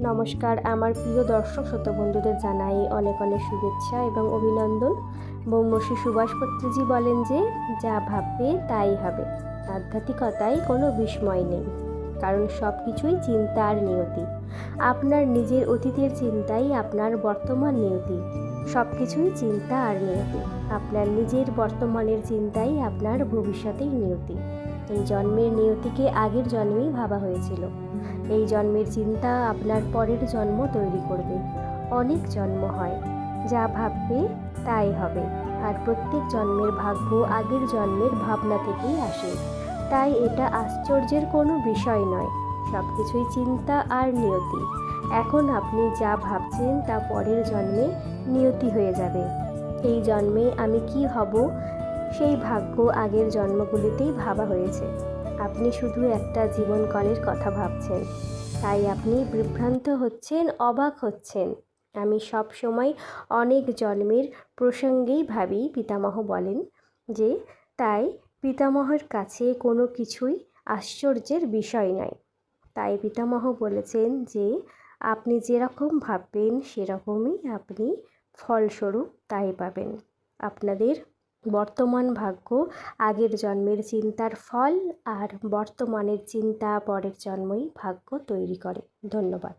নমস্কার, আমার প্রিয় দর্শক শ্রোতা বন্ধুদের জানাই অনেক অনেক শুভেচ্ছা এবং অভিনন্দন। ব্রহ্মশ্রী সুভাষ পত্রজি বলেন যে যা ভাববে তাই হবে। আধ্যাত্মিকতায় কোনো বিস্ময় নেই, কারণ সব কিছুই চিন্তা আর নিয়তি। আপনার নিজের অতীতের চিন্তাই আপনার বর্তমান নিয়তি। সব কিছুই চিন্তা আর নিয়তি। আপনার নিজের বর্তমানের চিন্তাই আপনার ভবিষ্যতের নিয়তি। এই জন্মের নিয়তিকে আগের জন্মেই ভাবা হয়েছিল। এই জন্মের চিন্তা আপনার পরের জন্ম তৈরি করবে। অনেক জন্ম হয়, যা ভাববে তাই হবে। আর প্রত্যেক জন্মের ভাগ্য আগের জন্মের ভাবনা থেকেই আসে। তাই এটা আশ্চর্যের কোনো বিষয় নয়। সব কিছুই চিন্তা আর নিয়তি। এখন আপনি যা ভাবছেন তা পরের জন্মে নিয়তি হয়ে যাবে। এই জন্মে আমি কি হব, সেই ভাগ্য আগের জন্মগুলিতেই ভাবা হয়েছে। আপনি শুধু একটা জীবনকালের কথা ভাবছেন, তাই আপনি বিভ্রান্ত হচ্ছেন, অবাক হচ্ছেন। আমি সব সময় অনেক জন্মের প্রসঙ্গেই ভাবি, পিতামহ বলেন যে তাই পিতামহের কাছে কোনো কিছুই আশ্চর্যের বিষয় নয়। তাই পিতামহ বলেছেন যে আপনি যেরকম ভাববেন সেরকমই আপনি ফলস্বরূপ তাই পাবেন। আপনাদের বর্তমান ভাগ্য আগের জন্মের চিন্তার ফল, আর বর্তমানের চিন্তা পরের জন্মই ভাগ্য তৈরি করে। ধন্যবাদ।